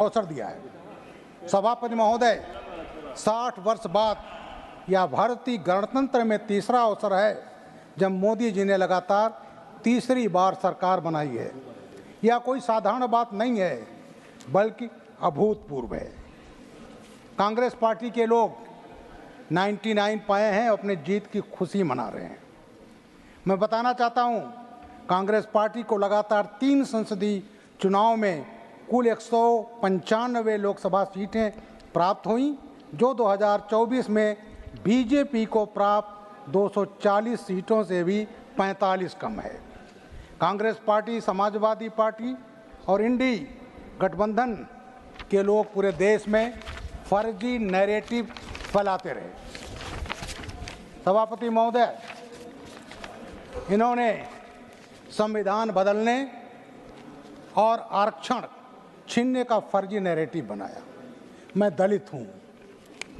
अवसर दिया है। सभापति महोदय, 60 वर्ष बाद यह भारतीय गणतंत्र में तीसरा अवसर है जब मोदी जी ने लगातार तीसरी बार सरकार बनाई है। यह कोई साधारण बात नहीं है, बल्कि अभूतपूर्व है। कांग्रेस पार्टी के लोग 99 पाए हैं, अपने जीत की खुशी मना रहे हैं। मैं बताना चाहता हूं, कांग्रेस पार्टी को लगातार 3 संसदीय चुनाव में कुल 195 लोकसभा सीटें प्राप्त हुईं, जो 2024 में बीजेपी को प्राप्त 240 सीटों से भी 45 कम है। कांग्रेस पार्टी, समाजवादी पार्टी और इंडी गठबंधन के लोग पूरे देश में फर्जी नैरेटिव फैलाते रहे। सभापति महोदय, इन्होंने संविधान बदलने और आरक्षण छीनने का फर्जी नैरेटिव बनाया। मैं दलित हूँ,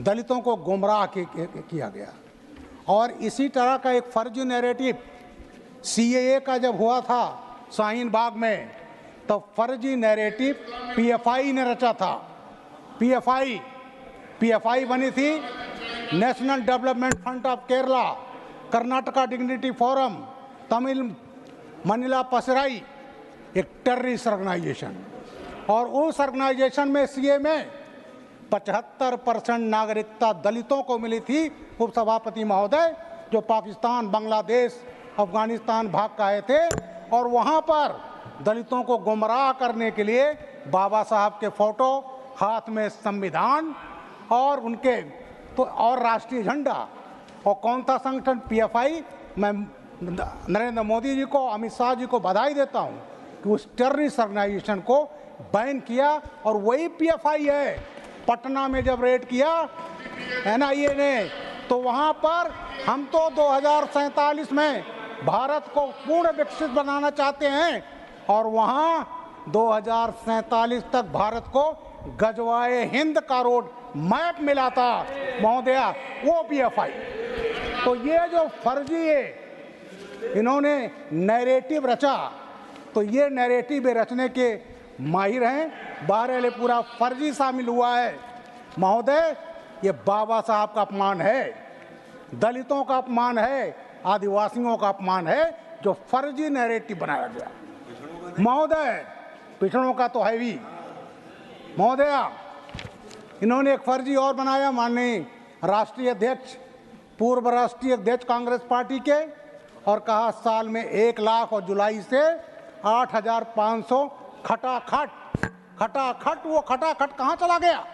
दलितों को गुमराह किया गया। और इसी तरह का एक फर्जी नैरेटिव सीएए का जब हुआ था शाहीन बाग में, तो फर्जी नैरेटिव पीएफआई ने रचा था। पीएफआई बनी थी national development front of Kerala, Karnataka dignity forum, Tamil Manila Pasarai, एक टेररिस्ट ऑर्गेनाइजेशन। और उस ऑर्गेनाइजेशन में सीए में 75% नागरिकता दलितों को मिली थी। उपसभापति महोदय, जो पाकिस्तान, बांग्लादेश, अफगानिस्तान भाग के आए थे, और वहाँ पर दलितों को गुमराह करने के लिए बाबा साहब के फोटो, हाथ में संविधान और उनके तो और राष्ट्रीय झंडा। और कौन था संगठन? पीएफआई। मैं नरेंद्र मोदी जी को, अमित शाह जी को बधाई देता हूँ कि उस टेररिस्ट ऑर्गेनाइजेशन को बैन किया। और वही पीएफआई है, पटना में जब रेड किया एनआईए ने, तो वहाँ पर हम तो 2047 में भारत को पूर्ण विकसित बनाना चाहते हैं, और वहाँ 2047 तक भारत को गजवाए हिंद का रोड मैप मिला था महोदया, वो पीएफआई। तो ये जो फर्जी है, इन्होंने नैरेटिव रचा, तो ये नैरेटिव रचने के माहिर हैं। बहरहाल पूरा फर्जी शामिल हुआ है महोदय। ये बाबा साहब का अपमान है, दलितों का अपमान है, आदिवासियों का अपमान है, जो फर्जी नैरेटिव बनाया गया महोदय। पिछड़ों का तो है भी महोदया। इन्होंने एक फर्जी और बनाया, माननीय राष्ट्रीय अध्यक्ष, पूर्व राष्ट्रीय अध्यक्ष कांग्रेस पार्टी के, और कहा साल में 1 लाख और जुलाई से 8,500 खटाखट। वो खटाखट कहाँ चला गया?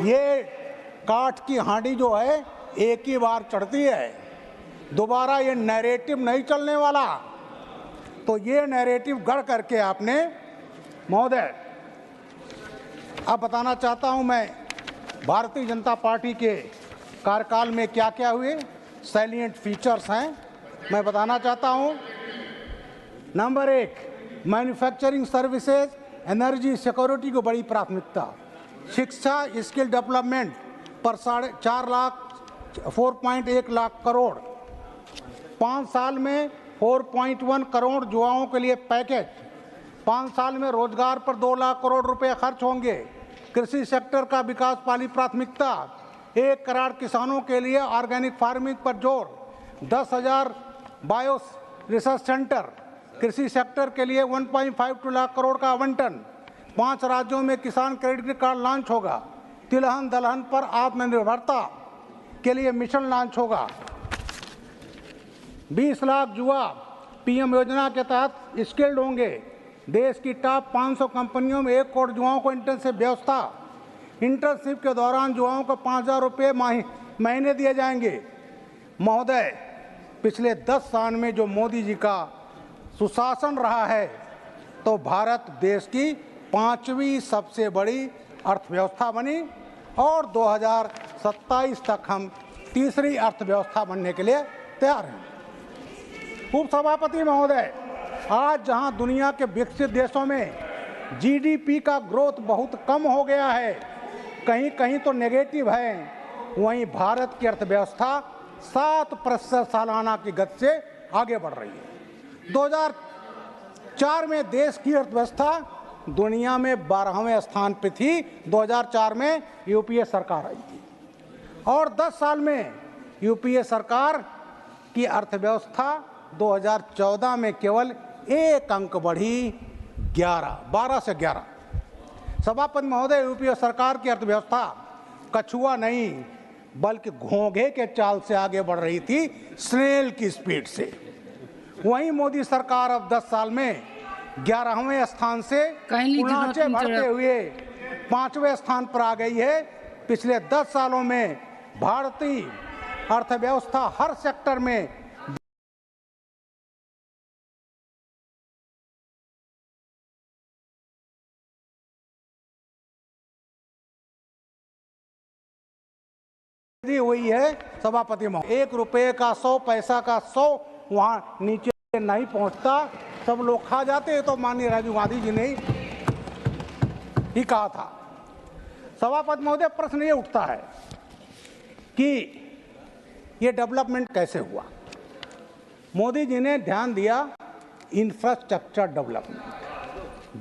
ये काठ की हांडी जो है एक ही बार चढ़ती है, दोबारा ये नैरेटिव नहीं चलने वाला। तो ये नैरेटिव गढ़ करके आपने महोदय, अब बताना चाहता हूं मैं भारतीय जनता पार्टी के कार्यकाल में क्या क्या हुए, सैलिएंट फीचर्स हैं, मैं बताना चाहता हूं। Number 1, manufacturing services, energy security को बड़ी प्राथमिकता। शिक्षा, स्किल डेवलपमेंट पर 4.1 लाख करोड़। 5 साल में 4.1 करोड़ युवाओं के लिए पैकेज। 5 साल में रोजगार पर 2 लाख करोड़ रुपए खर्च होंगे। कृषि सेक्टर का विकास वाली प्राथमिकता। 1 करोड़ किसानों के लिए ऑर्गेनिक फार्मिंग पर जोर। 10,000 बायो रिसर्च सेंटर। कृषि सेक्टर के लिए 1.52 लाख करोड़ का आवंटन। 5 राज्यों में किसान क्रेडिट कार्ड लॉन्च होगा। तिलहन दलहन पर आत्मनिर्भरता के लिए मिशन लॉन्च होगा। 20 लाख युवा पीएम योजना के तहत स्किल्ड होंगे। देश की टॉप 500 कंपनियों में 1 करोड़ युवाओं को इंटर्नशिप व्यवस्था। इंटर्नशिप के दौरान युवाओं को 5,000 रुपये महीने दिए जाएंगे। महोदय, पिछले 10 साल में जो मोदी जी का सुशासन रहा है, तो भारत देश की 5वीं सबसे बड़ी अर्थव्यवस्था बनी, और 2027 तक हम तीसरी अर्थव्यवस्था बनने के लिए तैयार हैं। उपसभापति महोदय, आज जहां दुनिया के विकसित देशों में जीडीपी का ग्रोथ बहुत कम हो गया है, कहीं कहीं तो नेगेटिव है, वहीं भारत की अर्थव्यवस्था 7% सालाना की गति से आगे बढ़ रही है। 2004 में देश की अर्थव्यवस्था दुनिया में 12वें स्थान पे थी। 2004 में यूपीए सरकार आई थी और 10 साल में यूपीए सरकार की अर्थव्यवस्था 2014 में केवल 1 अंक बढ़ी, 12 से 11। सभापति महोदय, यूपीए सरकार की अर्थव्यवस्था कछुआ नहीं बल्कि घोंघे के चाल से आगे बढ़ रही थी, स्नेल की स्पीड से। वहीं मोदी सरकार अब 10 साल में 11वें स्थान से ऊंचे बढ़ते हुए 5वें स्थान पर आ गई है। पिछले 10 सालों में भारतीय अर्थव्यवस्था हर सेक्टर में हुई है। सभापति महोदय, 1 रुपये का 100 पैसा का 100 वहाँ नीचे नहीं पहुँचता, सब लोग खा जाते। तो माननीय राजीव गांधी जी ने ही कहा था। सभापति महोदय, प्रश्न ये उठता है कि ये डेवलपमेंट कैसे हुआ। मोदी जी ने ध्यान दिया इंफ्रास्ट्रक्चर डेवलपमेंट।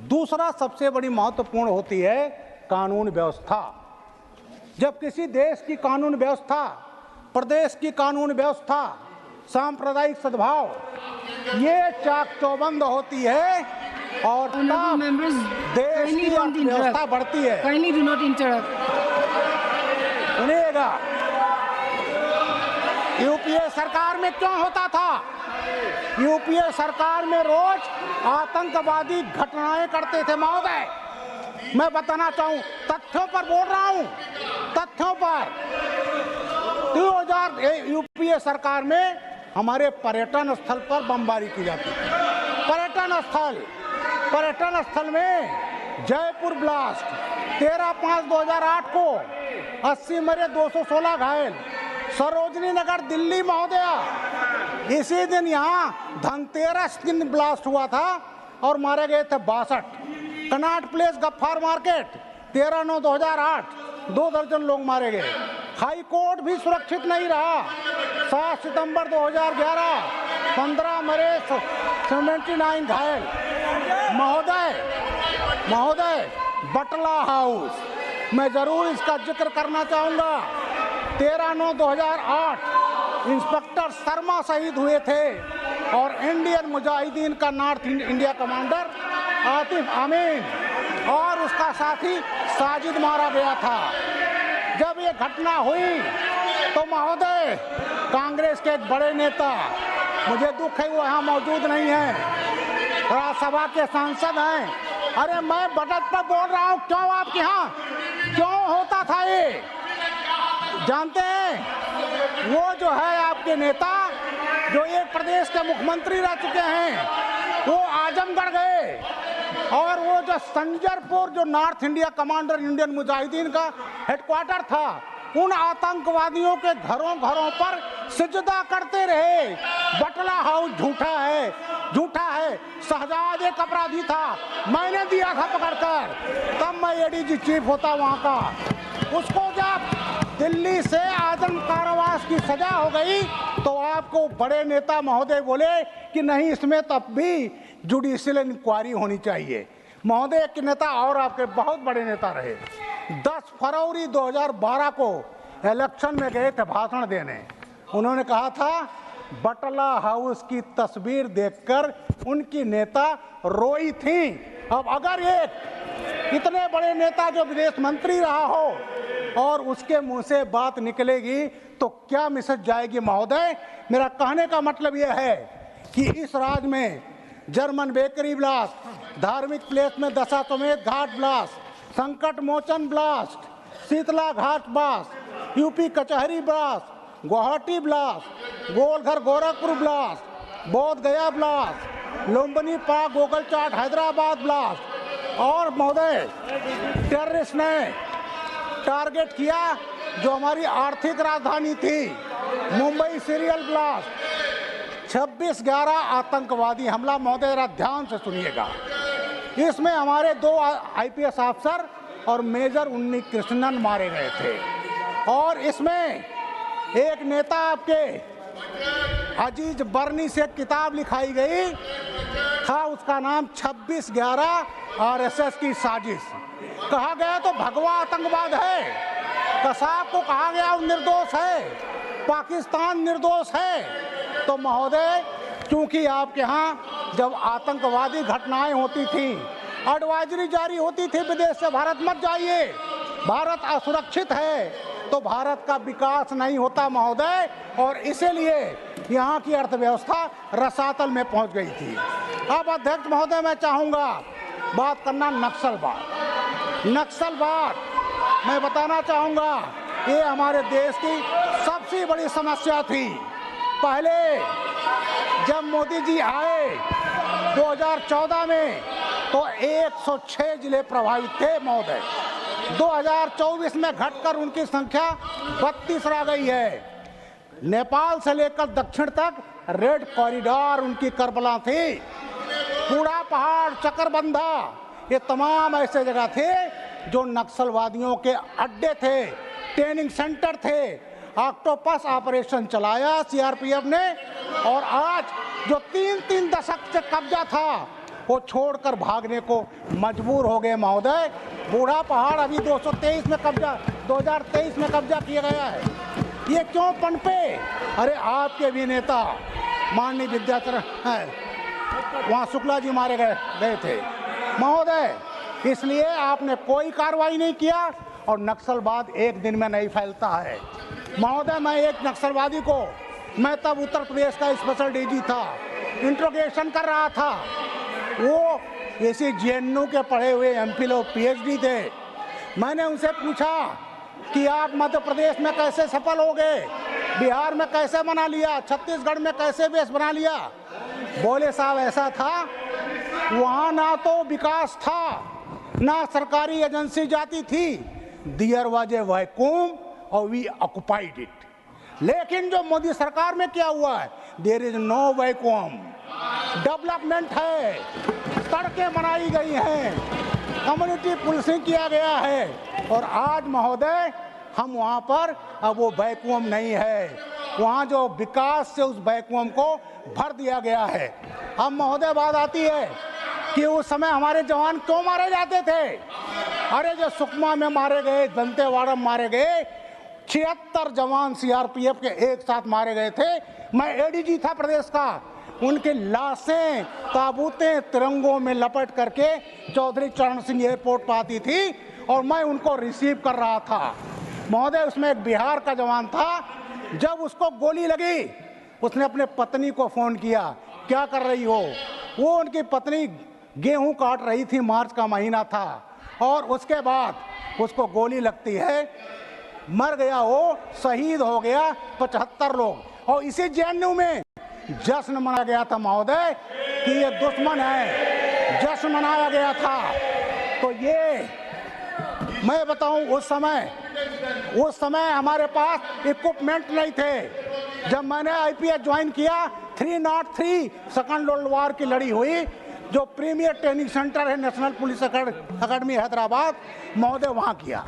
दूसरा सबसे बड़ी महत्वपूर्ण होती है कानून व्यवस्था। जब किसी देश की कानून व्यवस्था, प्रदेश की कानून व्यवस्था, सांप्रदायिक सद्भाव ये चाक चौबंद होती है और तब देश की अर्थव्यवस्था बढ़ती है। सुनिएगा, यूपीए सरकार में क्यों होता था? यूपीए सरकार में रोज आतंकवादी घटनाएं करते थे महोदय। मैं बताना चाहूं, तथ्यों पर बोल रहा हूं, तथ्यों पर। 2000 यूपीए सरकार में हमारे पर्यटन स्थल पर बमबारी की जाती थी। पर्यटन स्थल में जयपुर ब्लास्ट 13/5/2008 को 80 मरे, 216 घायल। सरोजनी नगर दिल्ली महोदया, इसी दिन यहाँ धनतेरस दिन ब्लास्ट हुआ था और मारे गए थे 62। कनॉट प्लेस गफ्फार मार्केट 13/9/2008, 2 दर्जन लोग मारे गए। हाई कोर्ट भी सुरक्षित नहीं रहा। 7 सितंबर 2011, 15 मरे, 79 घायल। महोदय, बटला हाउस, मैं जरूर इसका जिक्र करना चाहूंगा। 13/9/2008 इंस्पेक्टर शर्मा शहीद हुए थे और इंडियन मुजाहिदीन का नॉर्थ इंडिया कमांडर आतिफ अमीन और उसका साथी साजिद मारा गया था। जब ये घटना हुई तो महोदय, कांग्रेस के एक बड़े नेता, मुझे दुख है वो यहाँ मौजूद नहीं है, राज्यसभा के सांसद हैं। अरे मैं बजट पर बोल रहा हूँ, क्यों आपके यहाँ क्यों होता था ये? जानते हैं, वो जो है आपके नेता जो एक प्रदेश के मुख्यमंत्री रह चुके हैं, वो आजमगढ़ गए और वो जो संजरपुर, जो north India commander Indian Mujahideen का हेडक्वार्टर था, उन आतंकवादियों के घरों पर सिजदा करते रहे। बटला हाउस झूठा है। शहजाद एक अपराधी था, मैंने दिया था पकड़कर, तब मैं एडीजी चीफ होता वहां का। उसको जब दिल्ली से आजम कारावास की सजा हो गई तो आपको बड़े नेता महोदय बोले कि नहीं, इसमें तब भी जुडिशियल इंक्वायरी होनी चाहिए। महोदय, एक नेता और आपके बहुत बड़े नेता रहे, 10 फरवरी 2012 को इलेक्शन में गए थे भाषण देने। उन्होंने कहा था बटला हाउस की तस्वीर देखकर उनकी नेता रोई थी। अब अगर एक इतने बड़े नेता जो विदेश मंत्री रहा हो और उसके मुंह से बात निकलेगी तो क्या मैसेज जाएगी महोदय? मेरा कहने का मतलब यह है कि इस राज्य में जर्मन बेकरी ब्लास्ट, धार्मिक प्लेस में दशाश्वमेध घाट ब्लास्ट, संकट मोचन ब्लास्ट, शीतला घाट ब्लास्ट, यूपी कचहरी blast, Guwahati blast, Golghar Gorakhpur blast, बोध गया ब्लास्ट, लुम्बिनी पार्क गोगल चाट हैदराबाद ब्लास्ट, और महोदय टेररिस्ट ने टारगेट किया जो हमारी आर्थिक राजधानी थी, मुंबई सीरियल ब्लास्ट, 26/11 आतंकवादी हमला। महोदय जरा ध्यान से सुनिएगा, इसमें हमारे 2 IPS अफसर और मेजर उन्नी कृष्णन मारे गए थे और इसमें एक नेता आपके अजीज बर्नी से किताब लिखाई गई था, उसका नाम 26/11 आरएसएस की साजिश। कहा गया तो भगवा आतंकवाद है, कसाब को कहा गया निर्दोष है, पाकिस्तान निर्दोष है। तो महोदय, क्योंकि आपके यहाँ जब आतंकवादी घटनाएं होती थी, एडवाइजरी जारी होती थी विदेश से भारत मत जाइए, भारत असुरक्षित है, तो भारत का विकास नहीं होता महोदय, और इसीलिए यहाँ की अर्थव्यवस्था रसातल में पहुँच गई थी। अब अध्यक्ष महोदय, मैं चाहूँगा बात करना नक्सलवाद। नक्सलवाद मैं बताना चाहूँगा, ये हमारे देश की सबसे बड़ी समस्या थी। पहले जब मोदी जी आए 2014 में तो 106 जिले प्रभावित थे महोदय। 2024 में घटकर उनकी संख्या 32 रह गई है। नेपाल से लेकर दक्षिण तक रेड कॉरिडोर उनकी करबला थी। कूड़ा पहाड़, चकरबंधा, ये तमाम ऐसे जगह थे जो नक्सलवादियों के अड्डे थे, ट्रेनिंग सेंटर थे। ऑक्टोपस ऑपरेशन चलाया सीआरपीएफ ने, और आज जो 3-3 दशक से कब्जा था वो छोड़कर भागने को मजबूर हो गए महोदय। बूढ़ा पहाड़ अभी 2023 में कब्जा किया गया है। ये क्यों पनपे? अरे आपके भी नेता माननीय विद्याचरण है, वहाँ शुक्ला जी मारे गए थे महोदय, इसलिए आपने कोई कार्रवाई नहीं किया, और नक्सलवाद एक दिन में नहीं फैलता है महोदय। मैं एक नक्सलवादी को, मैं तब उत्तर प्रदेश का स्पेशल डीजी था, इंट्रोगेशन कर रहा था। वो ऐसे जेएनयू के पढ़े हुए एमफिल और पीएचडी थे। मैंने उनसे पूछा कि आप मध्य प्रदेश में कैसे सफल हो गए, बिहार में कैसे बना लिया, छत्तीसगढ़ में कैसे बेस बना लिया? बोले साहब ऐसा था, वहाँ ना तो विकास था, ना सरकारी एजेंसी जाती थी, देयर वाज ए वैक्यूम और वी ऑक्युपाइड इट। लेकिन जो मोदी सरकार में क्या हुआ है, there is no vacuum, development है, सड़कें बनाई गई हैं, कम्युनिटी पुलिसिंग किया गया है, और आज महोदय हम वहाँ पर अब वो वैक्यूम नहीं है, वहाँ जो विकास से उस वैक्यूम को भर दिया गया है। अब महोदय बात आती है कि उस समय हमारे जवान क्यों मारे जाते थे? अरे जो सुकमा में मारे गए, दंतेवाड़ा में मारे गए, 76 जवान सीआरपीएफ के एक साथ मारे गए थे। मैं एडीजी था प्रदेश का, उनकी लाशें, ताबूतें तिरंगों में लपेट करके चौधरी चरण सिंह एयरपोर्ट पर आती थी, और मैं उनको रिसीव कर रहा था महोदय। उसमें एक बिहार का जवान था, जब उसको गोली लगी उसने अपने पत्नी को फ़ोन किया, क्या कर रही हो? वो उनकी पत्नी गेहूं काट रही थी, मार्च का महीना था, और उसके बाद उसको गोली लगती है, मर गया वो, शहीद हो गया 75 लोग। और इसी जेएनयू में जश्न मनाया गया था महोदय कि ये दुश्मन है, जश्न मनाया गया था। तो ये मैं बताऊं, उस समय हमारे पास इक्विपमेंट नहीं थे। जब मैंने आईपीएस ज्वाइन किया, 303 सेकंड वर्ल्ड वॉर की लड़ी हुई, जो प्रीमियर ट्रेनिंग सेंटर है नेशनल पुलिस अकेडमी हैदराबाद महोदय, वहाँ किया।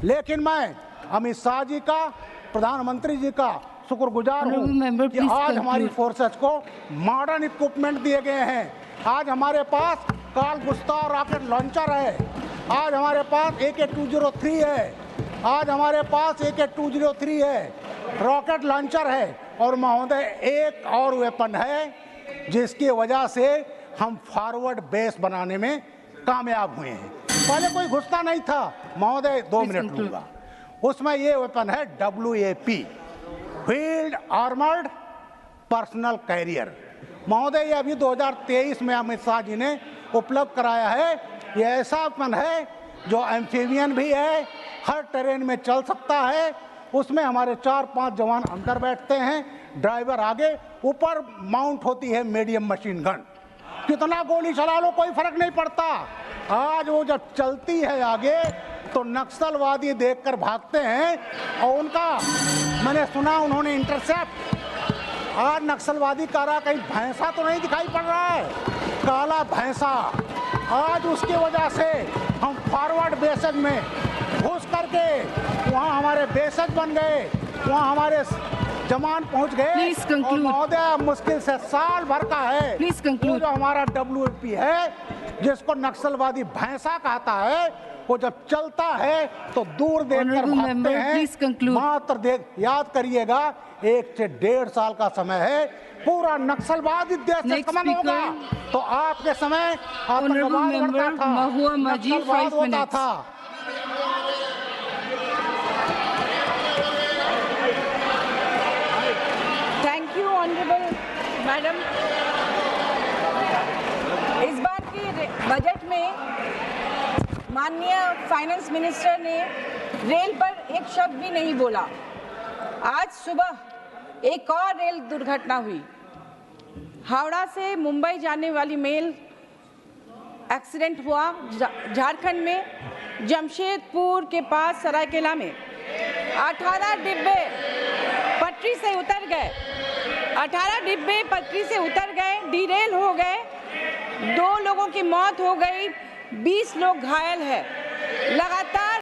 लेकिन मैं अमित शाह जी का, प्रधानमंत्री जी का शुक्रगुजार हूँ कि आज हमारी फोर्सेस को मॉडर्न इक्विपमेंट दिए गए हैं। आज हमारे पास कार्ल गुस्ताव रॉकेट लॉन्चर है, आज हमारे पास AK-203 है, आज हमारे पास AK-203 है, रॉकेट लॉन्चर है। और महोदय एक और वेपन है जिसकी वजह से हम फॉरवर्ड बेस बनाने में कामयाब हुए हैं। पहले कोई घुसता नहीं था महोदय, 2 मिनट लूँगा। उसमें ये वेपन है WAP, field armoured personnel carrier महोदय। ये अभी 2023 में अमित शाह जी ने उपलब्ध कराया है। ये ऐसा वेपन है जो एम्फीबियन भी है, हर टेरेन में चल सकता है। उसमें हमारे 4-5 जवान अंदर बैठते हैं, ड्राइवर आगे, ऊपर माउंट होती है मीडियम मशीन गन। कितना गोली चला लो कोई फर्क नहीं पड़ता। आज वो जब चलती है आगे तो नक्सलवादी देखकर भागते हैं, और उनका मैंने सुना उन्होंने इंटरसेप्ट, आज नक्सलवादी कह रहा कहीं भैंसा तो नहीं दिखाई पड़ रहा है, काला भैंसा। आज उसकी वजह से हम फॉरवर्ड बेसेज में घुस करके वहाँ हमारे बेसेज बन गए, वहाँ हमारे जमान पहुंच गए। Please और conclude. महोदय मुश्किल से साल भर का है। Please conclude. वो जो हमारा WMP है जिसको नक्सलवादी भैंसा कहता है, वो जब चलता है तो दूर देखकर Honorable भागते member, हैं। please conclude. मात्र देख याद करिएगा 1 से 1.5 साल का समय है, पूरा नक्सलवादी देश से Next खत्म होगा। speaker. तो आपके समय Honorable आतंकवाद member, बढ़ता था, Mahua Maji, नक्सलवाद 5 होता minutes. था। Thank you honourable madam. इस बार के बजट में माननीय फाइनेंस मिनिस्टर ने रेल पर एक शब्द भी नहीं बोला। आज सुबह एक और रेल दुर्घटना हुई। हावड़ा से मुंबई जाने वाली मेल एक्सीडेंट हुआ झारखंड में, जमशेदपुर के पास सरायकेला में। 18 डिब्बे पटरी से उतर गए, 18 डिब्बे पटरी से उतर गए, डिरेल हो गए, 2 लोगों की मौत हो गई, 20 लोग घायल है। लगातार